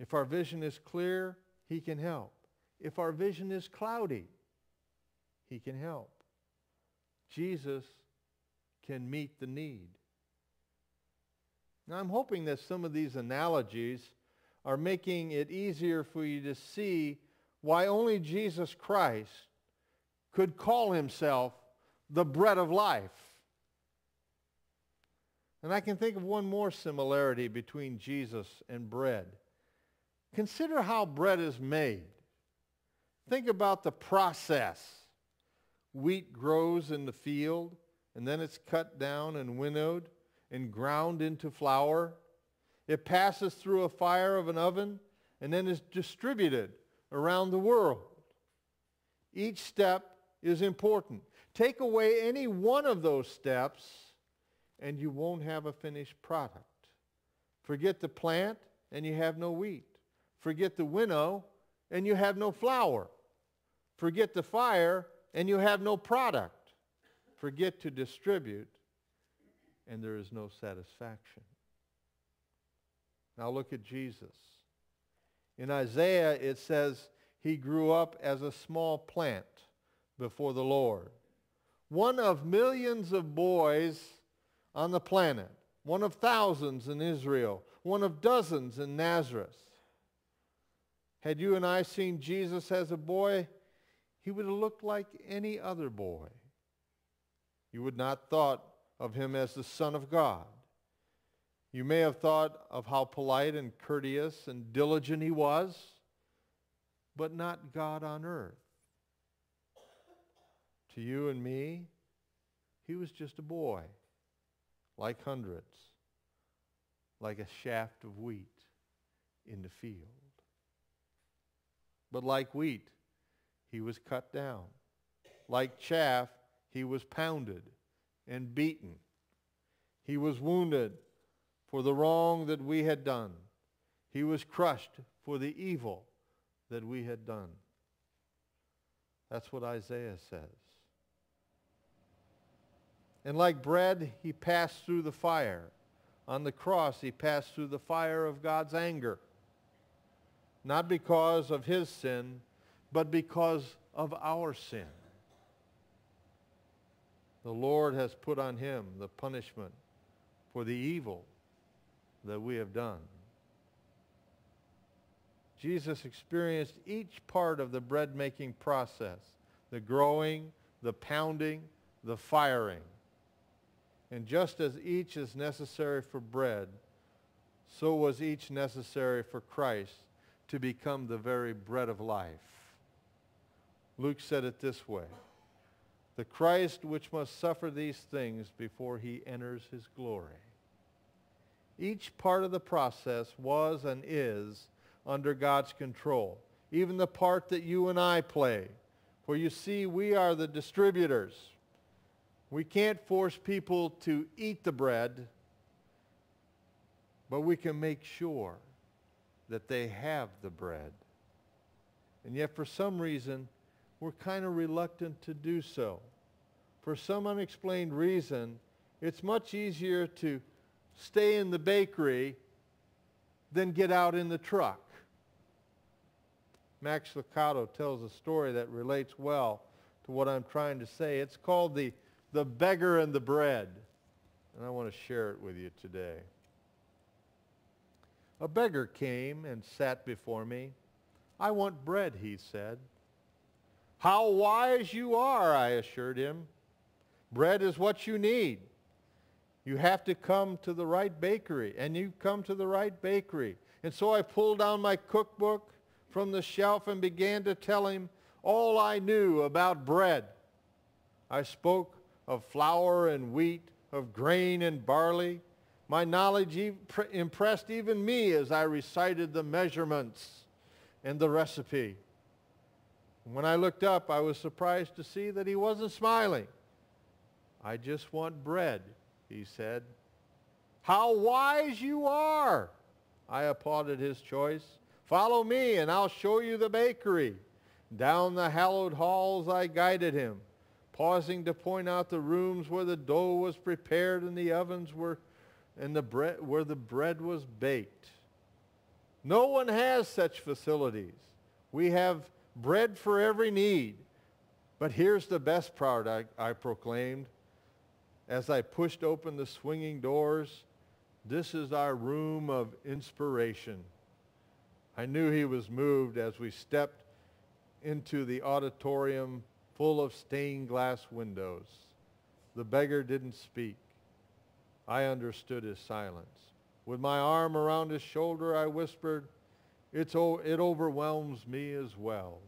If our vision is clear, He can help. If our vision is cloudy, He can help. Jesus can meet the need. Now, I'm hoping that some of these analogies are making it easier for you to see why only Jesus Christ could call Himself the bread of life. And I can think of one more similarity between Jesus and bread. Consider how bread is made. Think about the process. Wheat grows in the field, and then it's cut down and winnowed and ground into flour. It passes through a fire of an oven and then is distributed around the world. Each step is important. Take away any one of those steps and you won't have a finished product. Forget the plant and you have no wheat. Forget the winnow and you have no flour. Forget the fire and you have no product. Forget to distribute and there is no satisfaction. Now look at Jesus. In Isaiah it says He grew up as a small plant before the Lord. One of millions of boys on the planet. One of thousands in Israel. One of dozens in Nazareth. Had you and I seen Jesus as a boy, He would have looked like any other boy. You would not thought of Him as the Son of God. You may have thought of how polite and courteous and diligent He was, but not God on earth. To you and me, He was just a boy, like hundreds, like a shaft of wheat in the field. But like wheat, He was cut down. Like chaff, He was pounded and beaten. He was wounded for the wrong that we had done. He was crushed for the evil that we had done. That's what Isaiah says. And like bread, He passed through the fire. On the cross, He passed through the fire of God's anger. Not because of His sin, but because of our sin. The Lord has put on Him the punishment for the evil that we have done. Jesus experienced each part of the bread-making process, the growing, the pounding, the firing. And just as each is necessary for bread, so was each necessary for Christ to become the very bread of life. Luke said it this way, the Christ which must suffer these things before He enters His glory. Each part of the process was and is under God's control, even the part that you and I play. For you see, we are the distributors. We can't force people to eat the bread, but we can make sure that they have the bread. And yet for some reason, we're kind of reluctant to do so. For some unexplained reason, it's much easier to stay in the bakery than get out in the truck. Max Lucado tells a story that relates well to what I'm trying to say. It's called the beggar and the bread. And I want to share it with you today. A beggar came and sat before me. I want bread, he said. How wise you are, I assured him. Bread is what you need. You have to come to the right bakery, and you come to the right bakery. And so I pulled down my cookbook from the shelf and began to tell him all I knew about bread. I spoke of flour and wheat, of grain and barley. My knowledge impressed even me as I recited the measurements and the recipe. When I looked up, I was surprised to see that he wasn't smiling. I just want bread, he said. How wise you are! I applauded his choice. Follow me and I'll show you the bakery. Down the hallowed halls I guided him, pausing to point out the rooms where the dough was prepared and the ovens where the bread was baked. No one has such facilities. We have bread for every need. But here's the best part, I proclaimed, as I pushed open the swinging doors. This is our room of inspiration. I knew he was moved as we stepped into the auditorium full of stained glass windows. The beggar didn't speak. I understood his silence. With my arm around his shoulder, I whispered, it overwhelms me as well.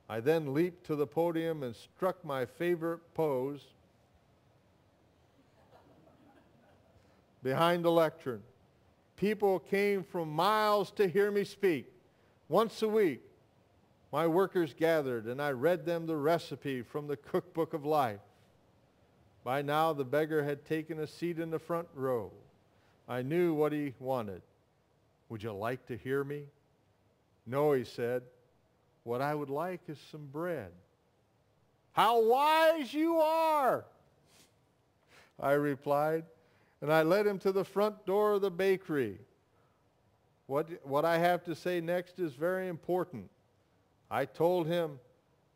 I then leaped to the podium and struck my favorite pose behind the lectern. People came from miles to hear me speak. Once a week, my workers gathered and I read them the recipe from the cookbook of life. By now, the beggar had taken a seat in the front row. I knew what he wanted. Would you like to hear me? No, he said. What I would like is some bread. How wise you are, I replied, and I led him to the front door of the bakery. What I have to say next is very important. I told him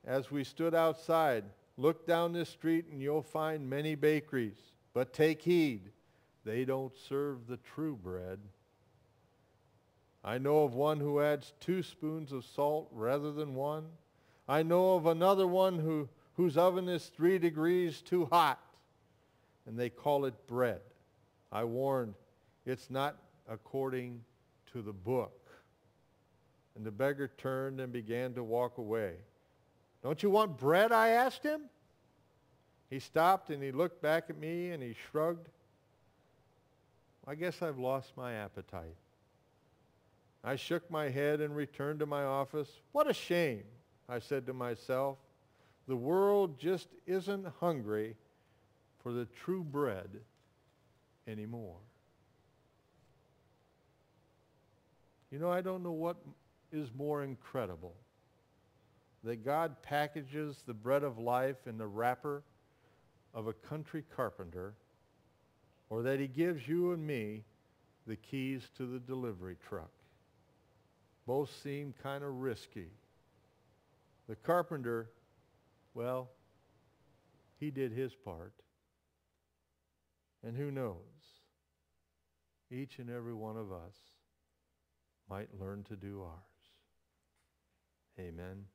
as we stood outside, look down this street and you'll find many bakeries, but take heed, they don't serve the true bread. I know of one who adds 2 spoons of salt rather than 1. I know of another one whose oven is 3 degrees too hot, and they call it bread. I warned, it's not according to the book. And the beggar turned and began to walk away. Don't you want bread, I asked him. He stopped and he looked back at me and he shrugged. I guess I've lost my appetite. I shook my head and returned to my office. What a shame, I said to myself. The world just isn't hungry for the true bread anymore. You know, I don't know what is more incredible, that God packages the bread of life in the wrapper of a country carpenter, or that he gives you and me the keys to the delivery truck. Both seem kind of risky. The carpenter, well, he did his part. And who knows, each and every one of us might learn to do ours. Amen.